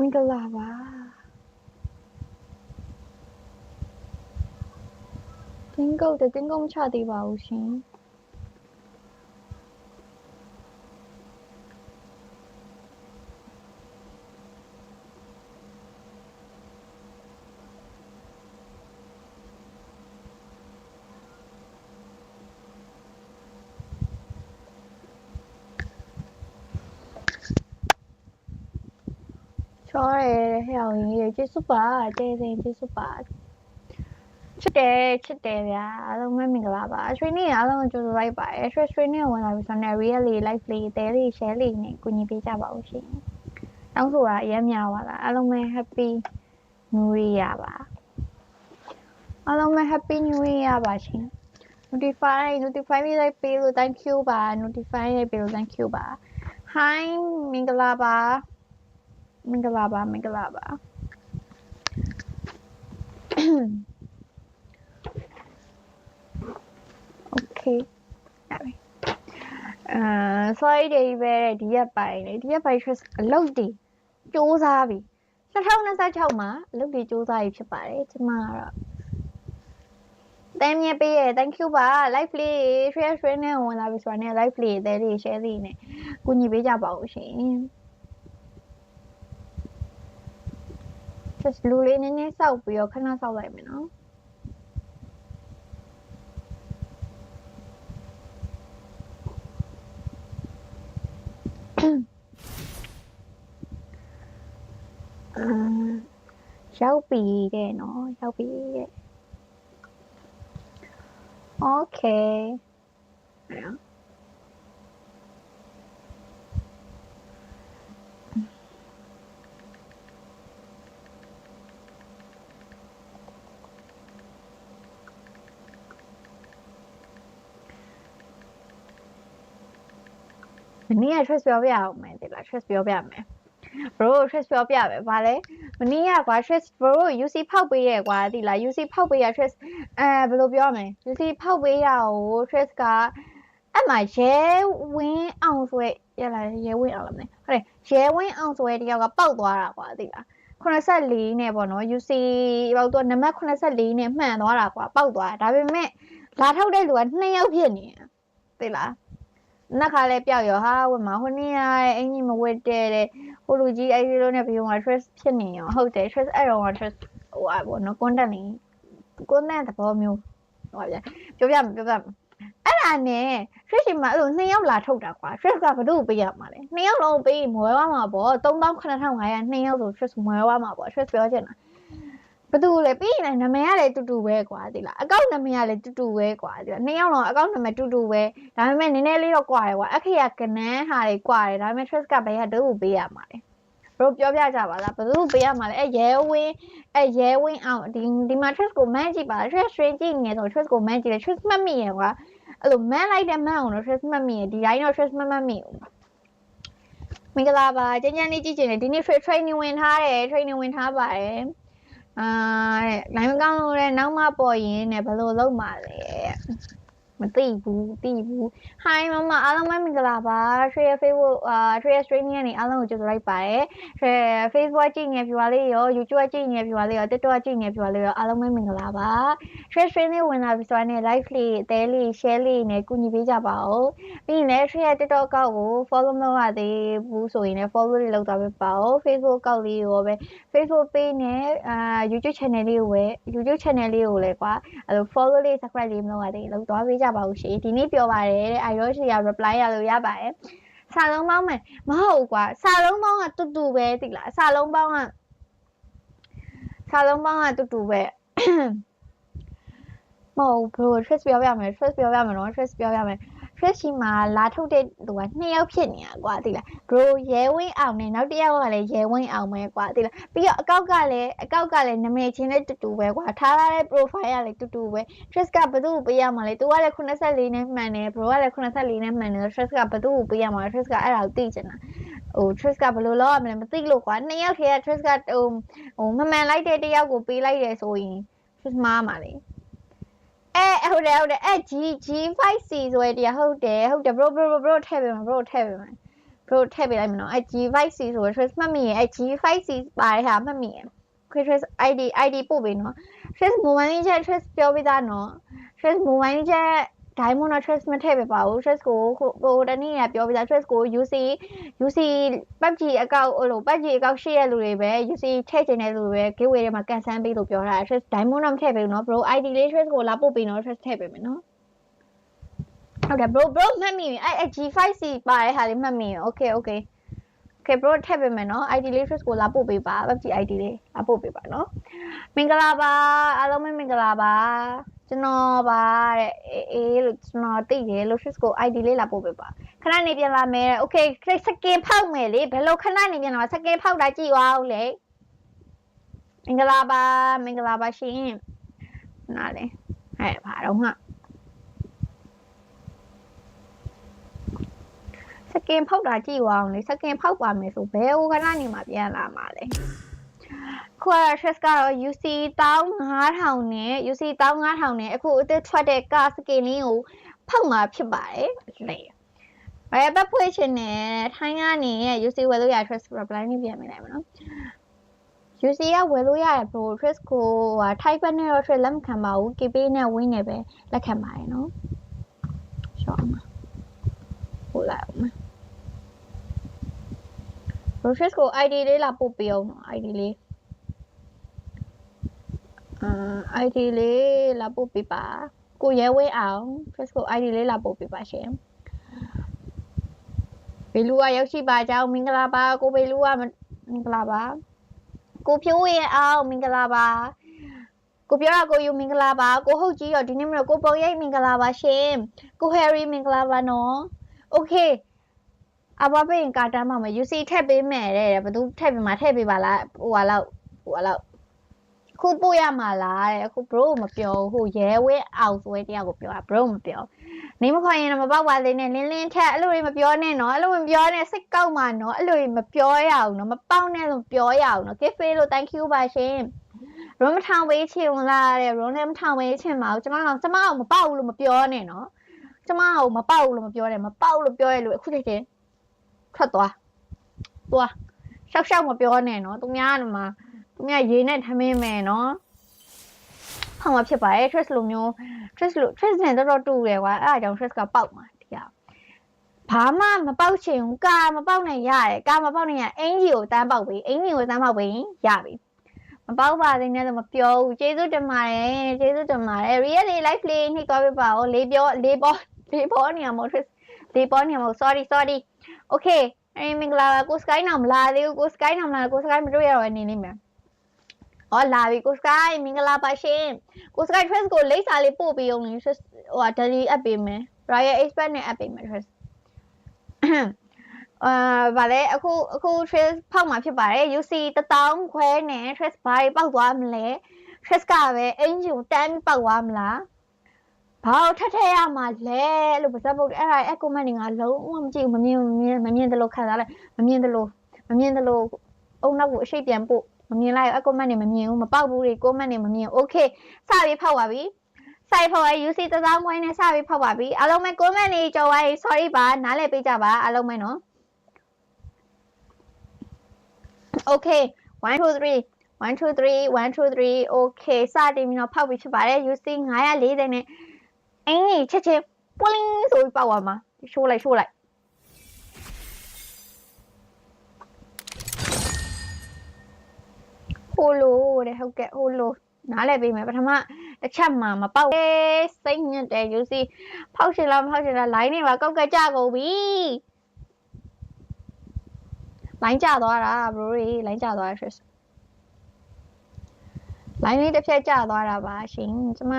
င်္ဂလာပါတင်းကုတ်မချသေးပါဘူးရှင်ချောတယ်ဟဲ့အောင်ကြီးကျေးဇူးပါတဲစင်ကျေးဇူးပါချစ်တယ်ဗျာအားလုံးမင်္ဂလာပါဆွေးနွေးအားလုံးကြိုဆိုလိုက်ပါတယ်ဆွေးနွေးဝင်လာပြီဆိုတော့ really live လေးတဲလေး share လေးနဲ့ကူညီပေးကြပါဦးရှင်တောင်းဆိုတာအရင်များပါလားအားလုံးပဲ happy new year ပါအားလုံးပဲ happy new year ပါရှင် notify လေးလိုက်ပေးလို့ thank you ပါ notify လိုက်ပေးလို့ thank you ပါ hi မင်္ဂလာပါOkay ရပြီsorry တွေပဲဒီရက်ပိုင်းလေဒီရက်ပိုင်း အလုပ်တွေစူးစမ်းပြီ2026မှာအလုပ်တွေစူးစမ်းပြီဖြစ်ပါတယ်ကျမကတော့တမ်းမြပေးရ thank you ပါ live လေး share နဲ့ဝင်လာပြီဆိုတော့ live လေးတဲလေး share လေးနဲ့ကူညီပေးကြပါဦးရှင်just လူလေးနည်းနည်းစောက်ပြီးတော့ခဏစောက်လိုက်မယ်နော်ရောက်ပြီတဲ့နော်ရောက်ပြီတဲ့ okay မနေ့က stress ပြောပြအောင်မယ်တိလား stress ပြောပြမယ် bro stress ပြောပြမယ်ဗာလဲမနေ့ကကွာ stress bro UC ဖောက်ပေးတယ်ကွာတိလား UC ဖောက်ပေးရ stress ဘယ်လိုပြောမလဲ UC ဖောက်ပေးရကို stress ကအဲ့မှာရဲဝင်းအောင်ဆိုရလာရဲဝင်းအောင်လားမသိဟုတ်တယ်ရဲဝင်းအောင်ဆိုတယောက်ကပောက်သွားတာကွာတိလား84နဲ့ပေါ့နော် UC ပေါက်တော့နံပါတ်84နဲ့မှန်သွားတာကွာပောက်သွားဒါပေမဲ့လာထုတ်တဲ့လူက2ယောက်ဖြစ်နေတယ်တိလားနက်ခါလဲပျောက်ရောဟာဝတ်မှာဟိုနေ့ကအင်ကြီးမဝတ်တဲ့ဟိုလူကြီးအဲ့ဒီလိုနဲ့ဘီယုံက stress ဖြစ်နေရောဟုတ်တယ် stress အဲ့တော့ stress ဟိုဘောနော် content နေ content သဘောမျိုးဟိုဗျာပြောပြမယ်အဲ့ဒါနဲ့ stress ရှိမှာအဲ့လို2ယောက်လာထုတ်တာကွာ stress ကဘယ်သူ့ကိုပေးရမှာလဲ2ယောက်လုံးပေးမွဲသွားမှာပေါ့38,500 2ယောက်ဆို stress မွဲသွားမှာပေါ့ stress ပြောချင်တာဘသူလဲပြီးရင်နာမည်ကလည်းတူတူပဲကွာဒီလားအကောင့်နာမည်ကလည်းတူတူပဲကွာဒီလား2ယောက်လုံးအကောင့်နာမည်တူတူပဲဒါပေမဲ့နည်းနည်းလေးတော့ကွာတယ်ကွာအခရာကနန်းဟာတွေကွာတယ်ဒါပေမဲ့ stress ကဘယ်ရတူကိုပေးရမှာလဲဘယ်လိုပြောပြကြပါလားဘသူပေးရမှာလဲရဲဝင်းအောင်ဒီမှာ stress ကိုမှန်းကြည့်ပါ stress ကြည့်နေဆို stress ကိုမှန်းကြည့်တယ် stress မှတ်မိရကွာအဲ့လိုမှန်းလိုက်တဲ့မှန်းအောင်တော့ stress မှတ်မိရဒီတိုင်းတော့ stress မှတ်မိဘူးမင်္ဂလာပါကျန်းကျန်းလေးကြည့်ချင်တယ်ဒီနေ့ training ဝင်ထားပါတယ်တဲ့ line မကောင်းလို့လည်းနောက်မှပေါ်ရင်နဲ့ဘယ်လိုလုပ်မှာလဲမသိဘူး hi မမအားလုံးမင်္ဂလာပါ share Facebook share streaming ကနေအားလုံးကိုကြိုဆိုလိုက်ပါတယ် share Facebook ကြည့်နေပြပါလေးရော YouTube ကြည့်နေပြပါလေးရော TikTok ကြည့်နေပြပါလေးရောအားလုံးမင်္ဂလာပါ share streaming ဝင်လာပြီဆိုတော့ like လေးအသေးလေး share လေးနဲ့ကူညီပေးကြပါဦးပြီးရင်လည်း share TikTok ကောက်ကို follow မလုပ်ရသေးဘူးဆိုရင်လည်း follow လေးလုပ်သွားပေးပါဦး Facebook ကောက်လေးရောပဲ Facebook page နဲ့ YouTube channel လေးကိုပဲ YouTube channel လေးကိုလည်းကွာအဲ့လို follow လေး subscribe လေးမလုပ်ရသေးလုပ်သွားပေးကြပါဦးရှင်ဒီနေ့ပြောပါတယ်တဲ့ iRoshi က reply ရလို့ရပါတယ်စာလုံးပေါင်းမယ်မဟုတ်ကွာစာလုံးပေါင်းကတူတူပဲသိလားစာလုံးပေါင်းကတူတူပဲမဟုတ် bro stress ပြောပြမယ်နော် stress ပြောပြမယ် stress ရှိမှာလာထုတ်တဲ့လူက2ယောက်ဖြစ်နေတာကွာသိလား bro ရဲဝင်းအောင်နဲ့နောက်တစ်ယောက်ကလည်းရဲဝင်းအောင်ပဲကွာသိလားပြီးတော့အကောက်ကလည်းနာမည်ချင်းလည်းတူတူပဲကွာထားလာတဲ့ profile ကလည်းတူတူပဲ stress ကဘယ်သူ့ကိုပေးရမှာလဲ तू ကလည်း84နဲ့မှန်တယ် bro ကလည်း84နဲ့မှန်တယ် stress ကဘယ်သူ့ကိုပေးရမှာလဲ stress ကအဲ့ဒါကိုသိချင်တာဟို stress ကဘယ်လိုလုပ်ရမလဲမသိလို့ကွာ2ယောက်ထဲက stress ကဟိုမမှန်လိုက်တဲ့တစ်ယောက်ကိုပေးလိုက်တယ်ဆိုရင် stress မှားမှာလေဟုတ်တယ်G5C ဆိုရတရားဟုတ်တယ် bro ထည့်ပေးမယ် bro ထည့်ပေးလိုက်မယ်နော်အဲ့ G5C ဆိုတော့ trace မှတ်မိရင်အဲ့ G5C ပါတဲ့ဟာမှတ်မိရင် okay trace ID ပို့ပေးနော် trace mobile ချက် trace ပြောပေးသားနော် trace mobile ချက် diamond တော့ trace မထည့်ပေးပါဘူး trace ကိုတနည်းရပြောပေးသား trace ကို UC PUBG အကောင့်လို့ PUBG အကောင့်ရှိရလူတွေပဲ UC ထည့်ချင်တဲ့လူတွေပဲ giveaway ထဲမှာကန်ဆန်းပေးလို့ပြောတာ trace diamond တော့မထည့်ပေးဘူးနော် bro ID လေး trace ကိုလာပို့ပေးနော် trace ထည့်ပေးမယ်နော်ဟုတ်တယ် bro မှတ်မိပြီအဲ့ G5C ပါတဲ့ဟာလေးမှတ်မိရင် okay bro ထည့်ပေးမယ်နော် ID လေး trace ကိုလာပို့ပေးပါ PUBG ID လေးလာပို့ပေးပါနော်မင်္ဂလာပါအားလုံးပဲမင်္ဂလာပါကျွန်တော်ပါတဲ့အေးလို့ကျွန်တော်သိတယ်လို့ trace ကို ID လေးလာပို့ပေးပါခဏနေပြန်လာမယ် okay စကင်ဖောက်မယ်လေဘယ်လိုခဏနေပြန်လာစကင်ဖောက်တာကြည့်အောင်လေမင်္ဂလာပါရှင်နားလေဟဲ့ဘာတော့ဟာစကင်ဖောက်တာကြည့်အောင်လေစကင်ဖောက်ပါမယ်ဆိုဘယ်ဟိုခဏနေမှပြန်လာမှာလဲခွာ trace ကတော့ UC 15000နဲ့ UC 15000နဲ့အခုအသက်ထွက်တဲ့ကာစကင်လေးကိုဖောက်မှာဖြစ်ပါတယ်လေဘယ်ဘက်ဖွေးချင်နေထိုင်းကနေ UC ဝယ်လို့ရ trace reply နေပြန်မိလိုက်မယ်နော် UC ကဝယ်လို့ရတယ် bro trace ကိုထိုက်ဘက်နဲ့တော့ trace လက်မခံပါဘူး KP နဲ့ဝင်းနေပဲလက်ခံပါတယ်နော်ရှော့မှာပို့လိုက်အောင် Trace ကို ID လေးလာပို့ပေးအောင်နော် ID လေးID လေးလာပို့ပေးပါကိုရဲဝဲအောင် Trace ကို ID လေးလာပို့ပေးပါရှင်ဘေလူကရောက်ရှိပါကြောင်းမင်္ဂလာပါကိုဘေလူကမင်္ဂလာပါကိုဖြိုးရဲအောင်မင်္ဂလာပါကိုပြောတာကိုယူမင်္ဂလာပါကိုဟုတ်ကြီးရောဒီနေ့မလို့ကိုပုံရိပ်မင်္ဂလာပါရှင်ကို Harry မင်္ဂလာပါနော် Okayအဘဘင်ကာတမ်းမှာ UC ထည့်ပေးမယ်တဲ့ဘသူထည့်ပေးမှာထည့်ပေးပါလားဟိုလောက်ခုပို့ရမှာလားတဲ့အခု bro မပြောဟိုရဲဝဲအောင်ဆိုတဲ့တရားကိုပြောတာ bro မပြောနေမခွန်ရင်မပေါက်ပါသေးနဲ့လင်းထက်အဲ့လိုတွေမပြောနဲ့နော်အဲ့လိုမပြောနဲ့စိတ်ကောက်မှာနော်အဲ့လိုတွေမပြောရအောင်နော်မပေါက်နဲ့လို့ပြောရအောင်နော် gift လို့ thank you ပါရှင်ရုံးမထောင်ပေးချင်လားတဲ့ရုံးလည်းမထောင်ပေးချင်ပါဘူးကျမကမပေါက်ဘူးလို့မပြောနဲ့နော်ကျမကမပေါက်ဘူးလို့မပြောနဲ့မပေါက်လို့ပြောရလို့အခုတည်းထွက်သွားရှောက်မပြောနဲ့နော်သူများရေးနဲ့ထမင်းမယ်နော်ဖောက်မှာဖြစ်ပါတယ် trace လိုမျိုး trace နဲ့တော်တူတယ်ကွာအဲ့ဒါကြောင့် trace ကပေါက်မှာတရားဘာမှမပေါက်ချင်ဘူးကာမပေါက်နဲ့ရတယ်ကာမပေါက်နဲ့ရအင်ကြီးကိုတန်းပေါက်ပြီးအင်ကြီးကိုတန်းပေါက်ပြီးရပြီမပေါက်ပါသေးနဲ့တော့မပြောဘူးကျေးဇူးတင်ပါတယ် really live play နှိပ်သွားပြပါဦးလေးပေါ်နေရမို့ trace လေးပေါ်နေရမို့ sorry okay မင်္ဂလာပါကို sky နောင်မလာသေးဘူးကို sky နောင်မလာကို sky မတွေ့ရတော့နေလိမ့်မယ်ဟောလာပြီကို sky မင်္ဂလာပါရှင်ကို sky trace ကိုလိပ်စာလေးပို့ပေးအောင်လေ trace ဟို daily app ပေးမယ် royal expert နဲ့ app ပေးမယ် trace ဗါလဲအခု trace ဖောက်မှာဖြစ်ပါတယ် UC 1000ခွဲနဲ့ trace ဘာတွေပေါက်သွားမလဲ trace ကပဲအင်ဂျင်ကိုတန်းပေါက်သွားမလားဘာလို့ထက်ရမှာလဲလို့ပါစပုတ်အဲ့ဒါအဲ့ comment တွေငါလုံးဝမကြည့်ဘူးမမြင်တယ်လို့ခံစားလိုက်မမြင်တယ်လို့အုံနောက်ကိုအရှိတ်ပြန်ပို့မမြင်လိုက်အဲ့ comment တွေမမြင်ဘူးမပေါက်ဘူးတွေ comment တွေမမြင် okay စပြီးဖောက်ပါပြီစိုက်ဖောက်ရ UC 1000ခွဲနဲ့စပြီးဖောက်ပါပြီအားလုံးပဲ comment တွေကြော်သွားရင် sorry ပါနားလည်ပေးကြပါအားလုံးပဲနော် okay 1 2 3 okay စတင်ပြီးတော့ဖောက်ပြီးဖြစ်ပါတယ် UC 940နဲ့အင်းကြီးချက်ပွလင်းဆိုပြီးပေါက်သွားမှာရှိုးလိုက်ဟိုလိုတဲ့ဟုတ်ကဲ့ဟိုလိုနားလည်ပေးမယ်ပထမတစ်ချက်မှာမပေါက်စိတ်ညစ်တယ် UC ဖောက်ချင်လားမဖောက်ချင်လား line တွေပါကောက်ကကြကုန်ပြီ line ကျသွားတာ bro တွေ line ကျသွားတာ line လေးတစ်ဖြတ်ကျသွားတာပါရှင်ကျမ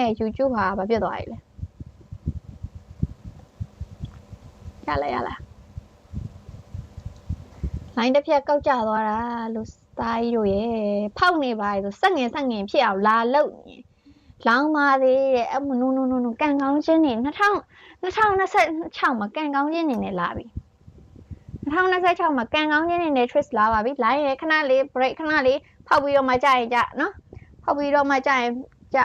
ရဲ့ YouTube ဟာဘာဖြစ်သွားပြီလဲရလာ line တစ်ဖြတ်ကောက်ကျသွားတာလို့စသားကြီးတို့ရဲ့ဖောက်နေပါဆိုစက်ငင်ဖြစ်အောင်လာလုပ်နေလောင်းပါသေးတဲ့အမနုကန်ကောင်းချင်းနေ2026မှာကန်ကောင်းချင်းနေနဲ့လာပြီ2026မှာကန်ကောင်းချင်းနေနဲ့ trace လာပါပြီ line ရခဏလေး break ခဏလေးဖောက်ပြီးတော့မှကြာရင်ကြာနော်ဖောက်ပြီးတော့မှကြာရင်ကြာ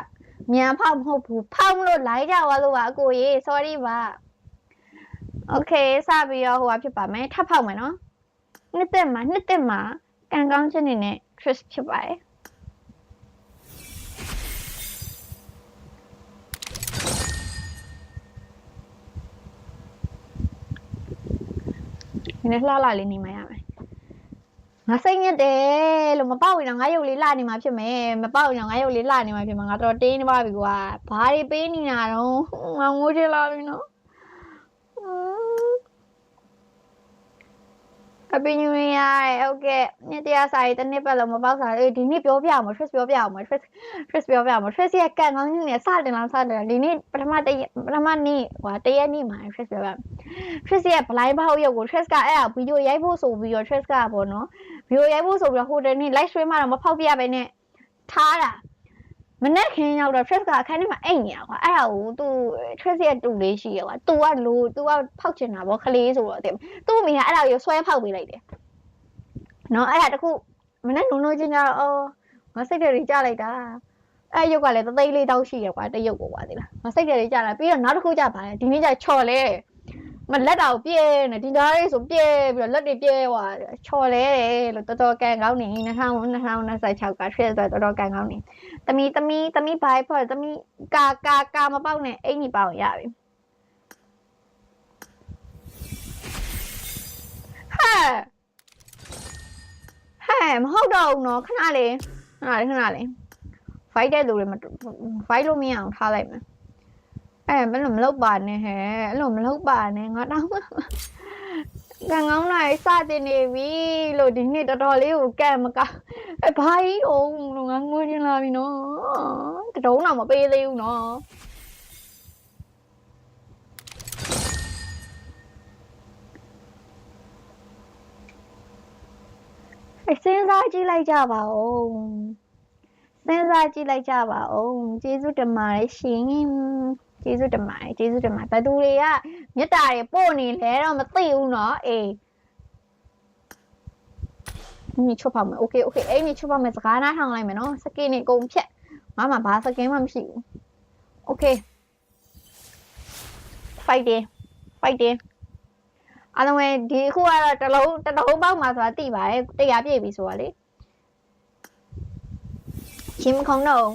မြန်ဖောက်မဟုတ်ဘူးဖောက်မလို့ line ကြသွားလို့ပါအကိုကြီး sorry ပါ Okay စပြီးတော့ဟိုဖြစ်ပါမယ်ထပ်ဖောက်မယ်နော်နှစ်သက်မှာကံကောင်းခြင်းနေနဲ့ twist ဖြစ်ပါတယ်ဒီနေ့လှလာလေးနေမှရမယ်ငါစိတ်ညစ်တယ်လို့မပေါက်ရင်တော့ငါရုပ်လေးလှနေမှာဖြစ်မယ်မပေါက်ရင်တော့ငါရုပ်လေးလှနေမှာဖြစ်မှာငါတော့တင်းနေပါပြီကွာဘာတွေပေးနေတာတော့ငါငိုချင်လာပြီနော်Happy New Year ဟုတ်ကဲ့နေ့တရားစာရေးတစ်နှစ်ပတ်လုံးမပေါက်စားဒီနေ့ပြောပြအောင် Trish ပြောပြအောင် Trish ပြောပြအောင် Trish ရဲ့ကန်ကောင်းကြီးနဲ့စတင်ဒီနေ့ပထမနေ့ဟိုတရက်နေ့မှာ Trish ပြောပြ Trish ရဲ့ blind ဘောက်ရုပ်ကို Trish ကအဲ့ဒါဗီဒီယိုရိုက်ဖို့ဆိုပြီးတော့ Trish ကပေါ့နော်ဗီဒီယိုရိုက်ဖို့ဆိုပြီးတော့ဟိုတနေ့ live stream မှာတော့မဖောက်ပြပဲနဲ့ထားတာမနေ့ခင်ရောက်တော့ Trish ကအခန်းထဲမှာအိတ်နေတာကွာအဲ့ဒါကိုသူ Trish ရဲ့တူလေးရှိရကွာ तू ကဖောက်ချင်တာပေါ့ခလေးဆိုတော့တဲ့သူ့မိကအဲ့ဒါကိုဆွဲဖောက်ပေးလိုက်တယ်နော်အဲ့ဒါတခုမနေ့နုံချင်းကြတော့အော်ငါစိတ်တွေကြလိုက်တာအဲ့ရုပ်ကလည်းသိလေးတောက်ရှိရကွာတရုပ်ကိုကွာသိလားငါစိတ်တွေကြလာပြီးတော့နောက်တစ်ခုကြပါတယ်ဒီနေ့ကျချော်လဲမလက်တော်ပြဲနေဒီသားလေးဆိုပြဲပြီးတော့လက်တွေပြဲဟွာချော်လဲတယ်လို့တော်တော်ကန်ကောင်းနေ2026ကရွှေ့ဆိုတော်တော်ကန်ကောင်းနေသမီးဘိုင်ဖော်သမီးကာမပေါက်နဲ့အိမ်ကြီးပေါက်ရပြီဟဲ့မဟုတ်တော့ဘူးနော်ခဏလေး fight တဲ့လူတွေ fight လို့မရအောင်ထားလိုက်မယ်အဲ့ဘယ်လိုမလုပ်ပါနဲ့ဟဲ့အဲ့လိုမလုပ်ပါနဲ့ငါတောင်းကံကောင်းလာစတင်နေပြီလို့ဒီနေ့တော်တော်လေးကိုကဲမကအဲ့ဘာကြီးတော့ငါငိုချင်လာပြီနော်တတုံးတော့မပေးသေးဘူးနော်စဉ်းစားကြည့်လိုက်ကြပါဦးကျေးဇူးတင်ပါတယ်ရှင်ကျေးဇူးတင်ပါတယ်ဘယ်သူတွေကမြတ်တာတွေပို့နေလဲတော့မသိဘူးเนาะအေးนี่ချုပ်ပါမယ်โอเคအဲ့นี่ချုပ်ပါမယ်စကားနားထောင်လိုက်မယ်เนาะစကင်နေအကုန်ဖြတ်ငါမှဘာစကင်မှမရှိဘူးโอเค fighting အားလုံးပဲဒီအခုကတော့တလုံးပေါက်မှာဆိုတာသိပါတယ်တရားပြည့်ပြီဆိုတာလေချင်းမခုံတော့